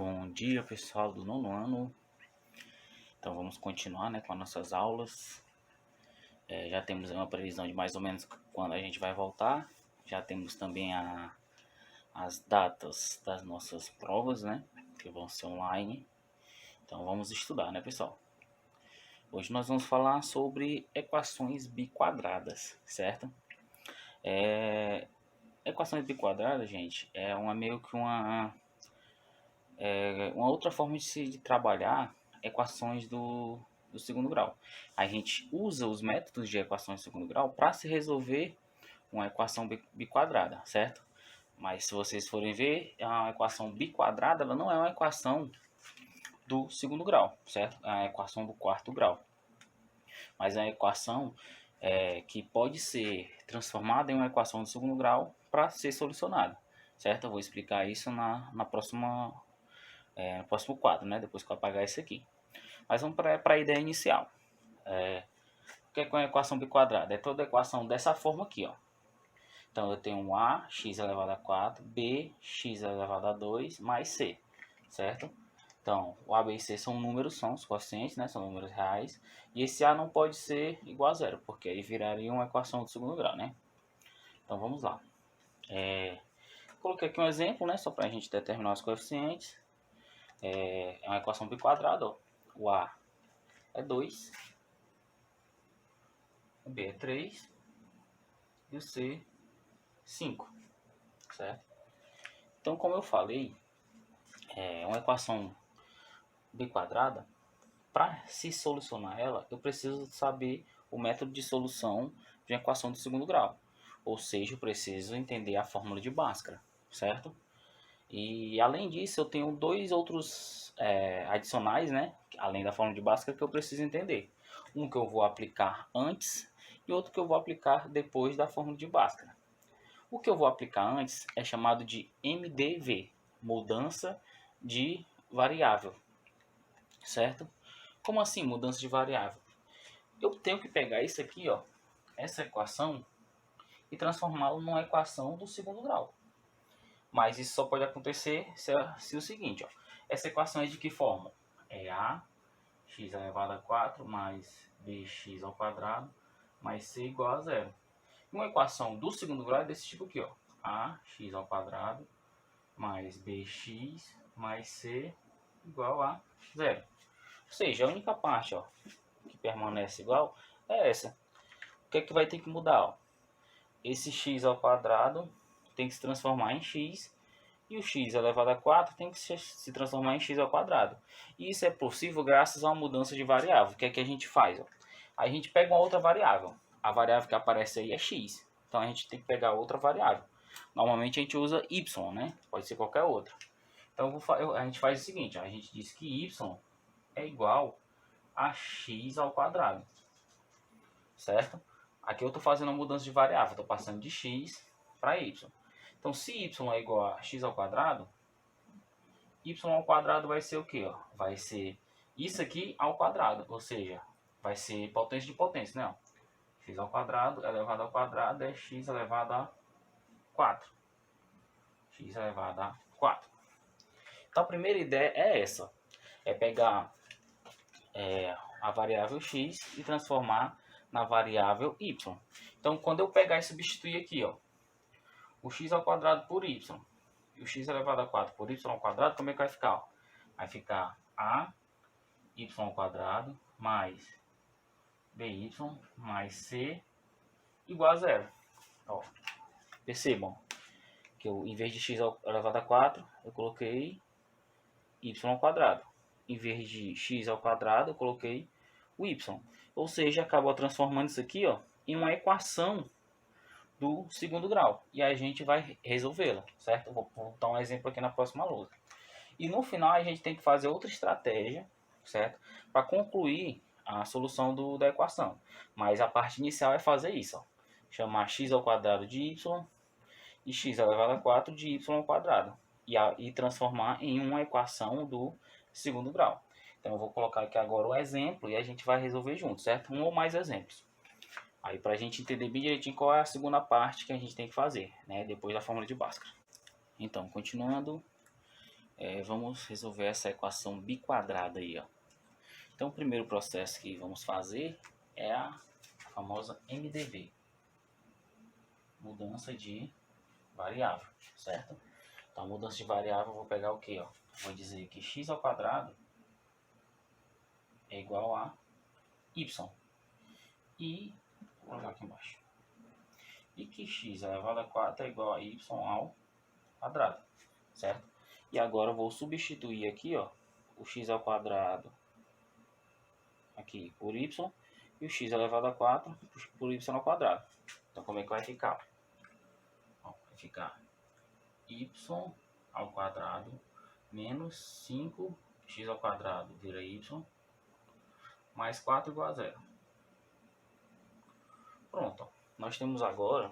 Bom dia, pessoal do nono ano. Então vamos continuar, com as nossas aulas. Já temos uma previsão de mais ou menos quando a gente vai voltar. Já temos também as datas das nossas provas, que vão ser online. Então vamos estudar, pessoal? Hoje nós vamos falar sobre equações biquadradas, certo? Equações biquadradas, gente, é meio que uma outra forma de trabalhar equações do segundo grau. A gente usa os métodos de equações do segundo grau para se resolver uma equação biquadrada, certo? Mas se vocês forem ver, a equação biquadrada ela não é uma equação do segundo grau, certo? É uma equação do quarto grau. Mas é uma equação que pode ser transformada em uma equação do segundo grau para ser solucionada, certo? Eu vou explicar isso no próximo quadro, depois que eu apagar esse aqui. Mas vamos para a ideia inicial. O que é uma equação biquadrada? É toda equação dessa forma aqui, ó. Então eu tenho a, x elevado a 4, b, x elevado a 2, mais c, certo? Então, o a, b e c são números, são os quocientes, são números reais. E esse a não pode ser igual a zero, porque aí viraria uma equação do segundo grau, Então vamos lá. Coloquei aqui um exemplo, só para a gente determinar os coeficientes. É uma equação biquadrada, ó. O a é 2, o b é 3 e o c 5, certo? Então, como eu falei, uma equação biquadrada, para se solucionar ela, eu preciso saber o método de solução de uma equação do segundo grau. Ou seja, eu preciso entender a fórmula de Bhaskara, certo? E além disso, eu tenho dois outros adicionais, além da fórmula de Bhaskara, que eu preciso entender. Um que eu vou aplicar antes e outro que eu vou aplicar depois da fórmula de Bhaskara. O que eu vou aplicar antes é chamado de MDV, mudança de variável, certo? Como assim mudança de variável? Eu tenho que pegar isso aqui, ó, essa equação, e transformá-la numa equação do segundo grau. Mas isso só pode acontecer se o seguinte, ó, essa equação é de que forma? É a x elevado a 4 mais bx ao quadrado mais c igual a zero. Uma equação do segundo grau é desse tipo aqui, ó, ax ao quadrado mais bx mais c igual a zero. Ou seja, a única parte, ó, que permanece igual é essa. O que é que vai ter que mudar? Ó? Esse x ao quadrado tem que se transformar em x e o x elevado a 4 tem que se transformar em x ao quadrado. E isso é possível graças a uma mudança de variável. O que é que a gente faz? Ó? A gente pega uma outra variável. A variável que aparece aí é x. Então a gente tem que pegar outra variável. Normalmente a gente usa y, Pode ser qualquer outra. Então a gente faz o seguinte, ó, a gente diz que y é igual a x ao quadrado, certo? Aqui eu estou fazendo uma mudança de variável, estou passando de x para y. Então se y é igual a x ao quadrado, y ao quadrado vai ser o quê? Ó? Vai ser isso aqui ao quadrado, ou seja, vai ser potência de potência, Ó. X ao quadrado elevado ao quadrado é x elevado a 4. X elevado a 4. Então a primeira ideia é essa. É pegar a variável x e transformar na variável y. Então quando eu pegar e substituir aqui, ó, o x ao quadrado por y e o x elevado a 4 por y ao quadrado, como é que vai ficar? Ó? Vai ficar a y ao quadrado mais by mais c igual a zero. Ó, percebam que eu, em vez de x elevado a 4, eu coloquei y ao quadrado. Em vez de x ao quadrado, eu coloquei o y. Ou seja, acabou transformando isso aqui, ó, em uma equação do segundo grau. E a gente vai resolvê-la, certo? Vou dar um exemplo aqui na próxima lousa. E no final a gente tem que fazer outra estratégia, certo? Para concluir a solução da equação. Mas a parte inicial é fazer isso, ó. Chamar x ao quadrado de y e x elevado a 4 de y ao quadrado. E transformar em uma equação do segundo grau. Então eu vou colocar aqui agora o exemplo e a gente vai resolver junto, certo? Um ou mais exemplos. Aí para a gente entender bem direitinho qual é a segunda parte que a gente tem que fazer, depois da fórmula de Bhaskara. Então, continuando, vamos resolver essa equação biquadrada aí, ó. Então o primeiro processo que vamos fazer é a famosa MDV, mudança de variável, certo? Então a mudança de variável eu vou pegar o que, ó? Vou dizer que x ao quadrado é igual a y. E, vou colocar aqui embaixo. E que x elevado a 4 é igual a y ao quadrado, certo? E agora eu vou substituir aqui, ó, o x ao quadrado aqui por y e o x elevado a 4 por y ao quadrado. Então como é que vai ficar? Ó, vai ficar y ao quadrado menos 5x ao quadrado vira y mais 4 igual a zero. Pronto, nós temos agora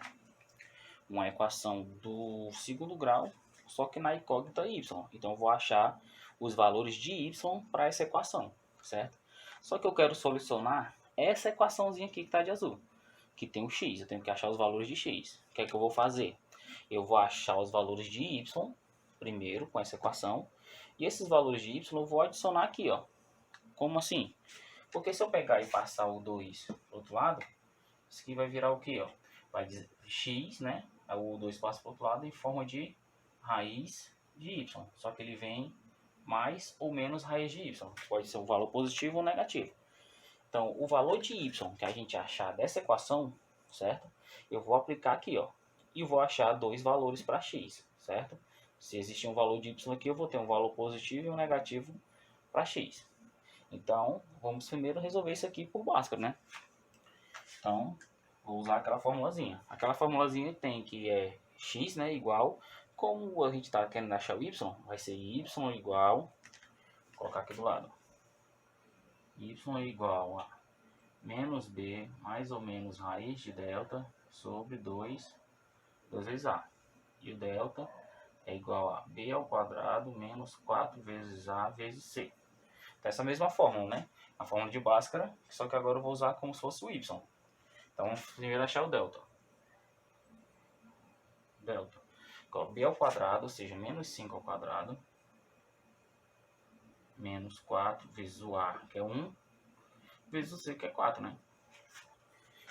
uma equação do segundo grau, só que na incógnita y. Então eu vou achar os valores de y para essa equação, certo? Só que eu quero solucionar essa equaçãozinha aqui que está de azul, que tem o x. Eu tenho que achar os valores de x. O que é que eu vou fazer? Eu vou achar os valores de y primeiro com essa equação, e esses valores de y eu vou adicionar aqui, ó. Como assim? Porque se eu pegar e passar o 2 para o outro lado, isso aqui vai virar o que, ó? Vai dizer x, né? O 2 passa para o outro lado em forma de raiz de y. Só que ele vem mais ou menos raiz de y. Pode ser um valor positivo ou negativo. Então, o valor de y que a gente achar dessa equação, certo? Eu vou aplicar aqui, ó. E vou achar dois valores para x, certo? Se existir um valor de y aqui, eu vou ter um valor positivo e um negativo para x. Então, vamos primeiro resolver isso aqui por Bhaskara, né? Então, vou usar aquela formulazinha. Aquela formulazinha tem que é x, né, igual, como a gente está querendo achar o y, vai ser y igual, vou colocar aqui do lado, y é igual a menos b mais ou menos raiz de delta sobre 2 vezes a. E o delta é igual a b ao quadrado menos 4 vezes a vezes c. Então, essa mesma fórmula, né? A fórmula de Bhaskara, só que agora eu vou usar como se fosse o y. Então, vamos primeiro achar o delta. Delta. B ao quadrado, ou seja, menos 5 ao quadrado, menos 4 vezes o A, que é 1, vezes o C, que é 4, né?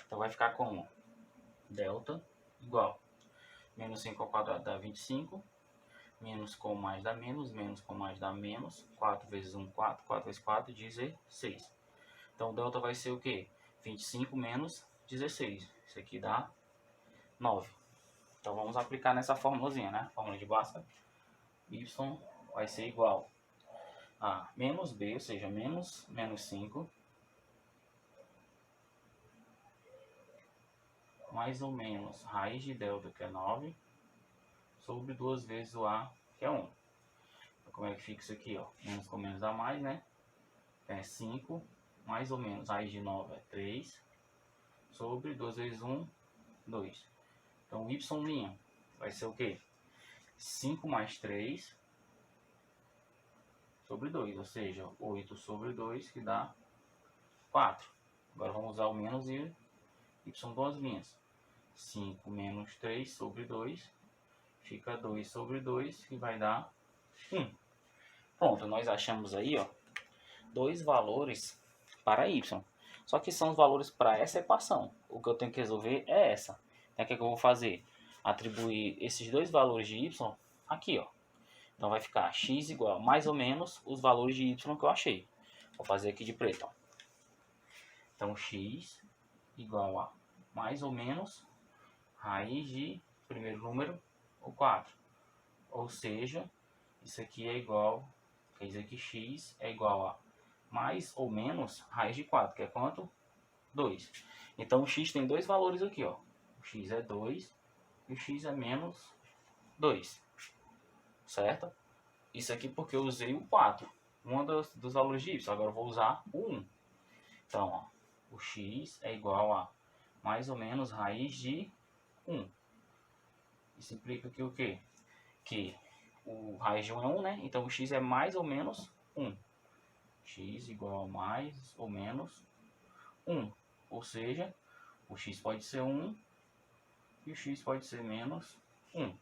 Então, vai ficar como delta igual menos 5 ao quadrado dá 25, menos com mais dá menos com mais dá menos, 4 vezes 1, 4, 4 vezes 4, 16. Então, o delta vai ser o quê? 25 menos 16. Isso aqui dá 9. Então, vamos aplicar nessa formulazinha, né? Fórmula de Bhaskara. Y vai ser igual a menos b, ou seja, menos 5, mais ou menos raiz de delta, que é 9, sobre 2 vezes o a, que é 1. Então, como é que fica isso aqui, ó? Menos com menos dá mais, né? Então, é 5, mais ou menos raiz de 9 é 3, sobre 2 vezes 1, 2. Então, y' vai ser o quê? 5 mais 3 sobre 2, ou seja, 8 sobre 2, que dá 4. Agora vamos usar o menos e y duas linhas. 5 menos 3 sobre 2, fica 2 sobre 2, que vai dar 1. Pronto, nós achamos aí, ó, dois valores para y. Só que são os valores para essa equação. O que eu tenho que resolver é essa. Então, o que é que eu vou fazer? Atribuir esses dois valores de y aqui, ó. Então, vai ficar x igual mais ou menos os valores de y que eu achei. Vou fazer aqui de preto, ó. Então, x igual a mais ou menos raiz de primeiro número, o 4. Ou seja, isso aqui é igual, quer dizer que x é igual a mais ou menos raiz de 4, que é quanto? 2. Então, o x tem dois valores aqui, ó. O x é 2 e o x é menos 2. Certo? Isso aqui porque eu usei o 4. Um dos valores de y. Agora eu vou usar o 1. Então, ó, o x é igual a mais ou menos raiz de 1. Isso implica que o quê? Que o raiz de 1 é 1, né? Então, o x é mais ou menos 1. X igual a mais ou menos 1. Ou seja, o x pode ser 1 e o x pode ser menos 1.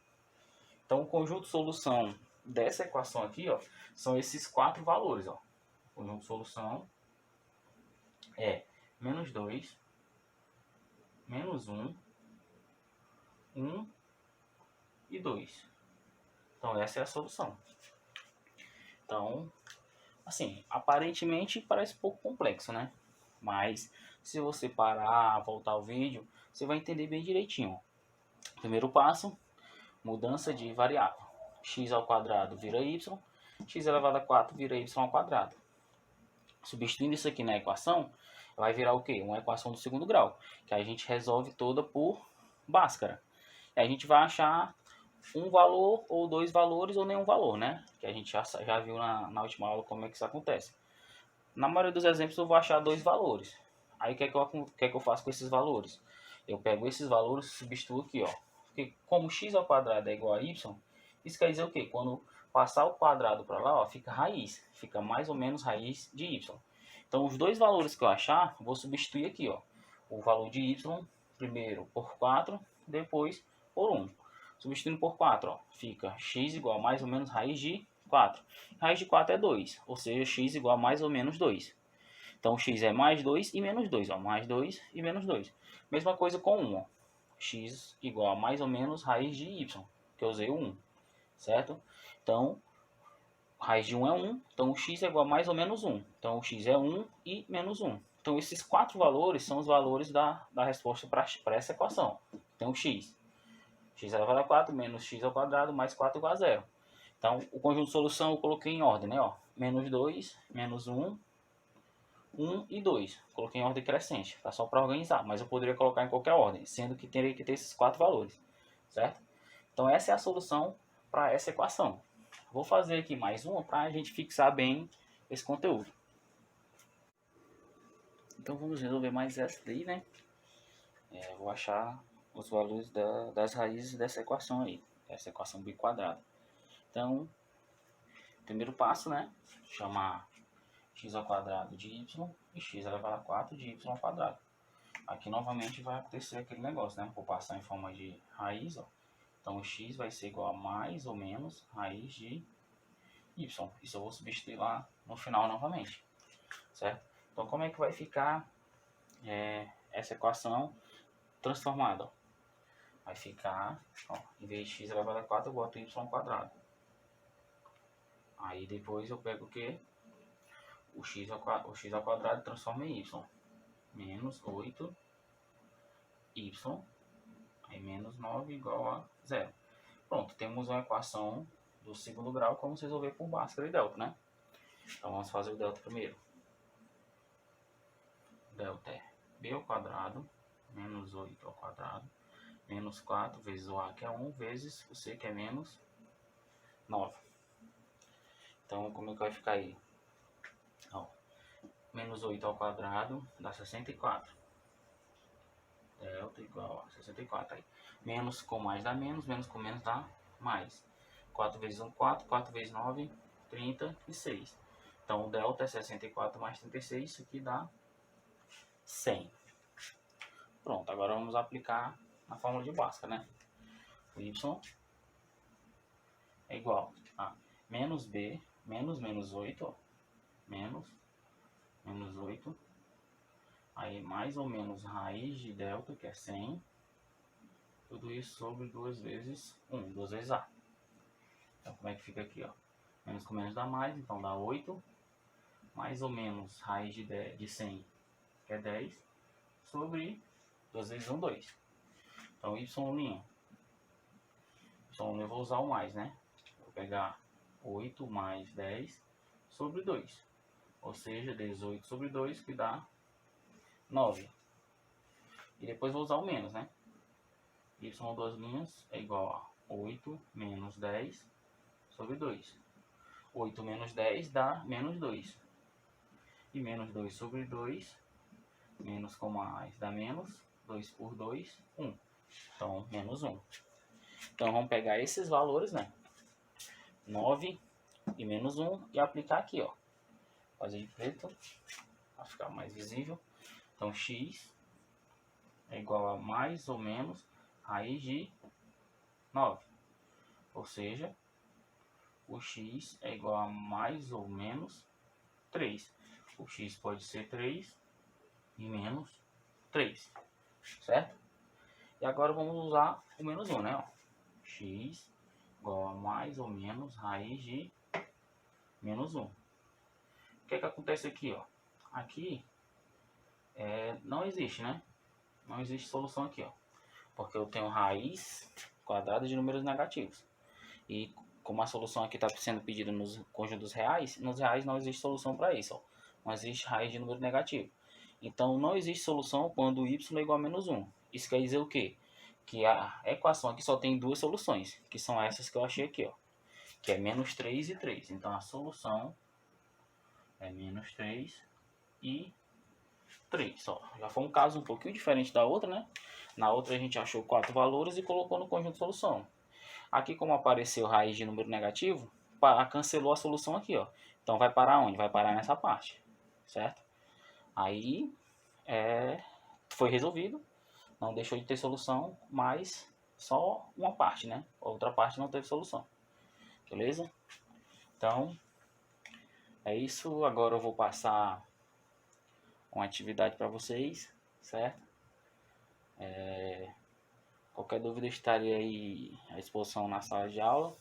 Então, o conjunto solução dessa equação aqui, ó, são esses 4 valores, ó. O conjunto de solução é menos 2, menos 1, 1 e 2. Então, essa é a solução. Então, assim, aparentemente parece um pouco complexo, né? Mas, se você parar, voltar ao vídeo, você vai entender bem direitinho. Primeiro passo, mudança de variável. X ao quadrado vira y, x elevado a 4 vira y ao quadrado. Substituindo isso aqui na equação, vai virar o quê? Uma equação do segundo grau, que a gente resolve toda por Bhaskara. E a gente vai achar um valor ou 2 valores ou nenhum valor, né? Que a gente já viu na última aula como é que isso acontece. Na maioria dos exemplos eu vou achar 2 valores. Aí o que é que eu faço com esses valores? Eu pego esses valores e substituo aqui, ó. Porque como x ao quadrado é igual a y, isso quer dizer o quê? Quando passar o quadrado para lá, ó, fica raiz. Fica mais ou menos raiz de y. Então os 2 valores que eu achar, vou substituir aqui, ó. O valor de y, primeiro por 4, depois por 1. Substituindo por 4, ó, fica x igual a mais ou menos raiz de 4. Raiz de 4 é 2, ou seja, x igual a mais ou menos 2. Então, x é mais 2 e menos 2. Ó, mais 2 e menos 2. Mesma coisa com 1. Ó. X igual a mais ou menos raiz de y, que eu usei o 1. Certo? Então, raiz de 1 é 1. Então, o x é igual a mais ou menos 1. Então, o x é 1 e menos 1. Então, esses 4 valores são os valores da resposta para essa equação. Então, o x elevado a 4 menos x ao quadrado mais 4 igual a 0. Então, o conjunto de solução eu coloquei em ordem, né? Ó, menos 2, menos 1, 1 e 2. Coloquei em ordem crescente, tá? Só para organizar, mas eu poderia colocar em qualquer ordem, sendo que teria que ter esses 4 valores, certo? Então, essa é a solução para essa equação. Vou fazer aqui mais uma para a gente fixar bem esse conteúdo. Então, vamos resolver mais essa daí, né? Vou achar os valores das raízes dessa equação aí, essa equação biquadrada. Então, primeiro passo, né? Chamar x ao quadrado de y e x elevado a 4 de y ao quadrado. Aqui novamente vai acontecer aquele negócio, né? Vou passar em forma de raiz, ó. Então o x vai ser igual a mais ou menos raiz de y. Isso eu vou substituir lá no final novamente, certo? Então como é que vai ficar essa equação transformada? Ó? Vai ficar, ó, em vez de x elevado a 4, eu boto y ao quadrado. Aí depois eu pego o quê? O x ao quadrado transforma em y. Menos 8 y, aí menos 9 igual a 0. Pronto, temos uma equação do segundo grau que vamos resolver por Bhaskara e delta, né? Então vamos fazer o delta primeiro. Delta é b ao quadrado, menos 8 ao quadrado, menos 4 vezes o a que é 1, vezes o c que é menos 9. Então como é que vai ficar aí? Ó, menos 8 ao quadrado dá 64. Delta igual a 64 aí. Menos com mais dá menos, menos com menos dá mais. 4 vezes 1, 4, 4 vezes 9, 36. Então o delta é 64 mais 36, isso aqui dá 100. Pronto, agora vamos aplicar a fórmula de Bhaskara, né? O y é igual a menos b, menos 8, ó, menos 8, aí mais ou menos raiz de delta, que é 100, tudo isso sobre 2 vezes 1, 2 vezes a. Então como é que fica aqui, ó? Menos com menos dá mais, então dá 8, mais ou menos raiz de 100, que é 10, sobre 2 vezes 1, 2. Então y', eu vou usar o mais, né? Vou pegar 8 mais 10 sobre 2, ou seja, 18 sobre 2, que dá 9. E depois vou usar o menos, né? Y duas linhas é igual a 8 menos 10 sobre 2. 8 menos 10 dá menos 2. E menos 2 sobre 2, menos com mais dá menos, 2 por 2, 1. Então, menos 1. Então, vamos pegar esses valores, né? 9 e menos 1 e aplicar aqui, ó. Fazer de preto, para ficar mais visível. Então, x é igual a mais ou menos raiz de 9. Ou seja, o x é igual a mais ou menos 3. O x pode ser 3 e menos 3, certo? E agora vamos usar o menos 1, né? Ó. X igual a mais ou menos raiz de menos 1. O que é que acontece aqui, ó? Aqui não existe, né? Não existe solução aqui, ó. Porque eu tenho raiz quadrada de números negativos. E como a solução aqui está sendo pedida nos conjuntos reais, nos reais não existe solução para isso, ó. Não existe raiz de número negativo. Então não existe solução quando y é igual a menos 1. Isso quer dizer o quê? Que a equação aqui só tem duas soluções, que são essas que eu achei aqui, ó. Que é menos 3 e 3. Então a solução é menos 3 e 3. Ó. Já foi um caso um pouquinho diferente da outra, né? Na outra a gente achou 4 valores e colocou no conjunto de solução. Aqui, como apareceu raiz de número negativo, cancelou a solução aqui, ó. Então vai parar onde? Vai parar nessa parte, certo? Aí foi resolvido, não deixou de ter solução, mas só uma parte, né? Outra parte não teve solução, beleza? Então é isso. Agora eu vou passar uma atividade para vocês, certo? Qualquer dúvida estarei aí à disposição na sala de aula.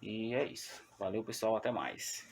E é isso. Valeu, pessoal. Até mais.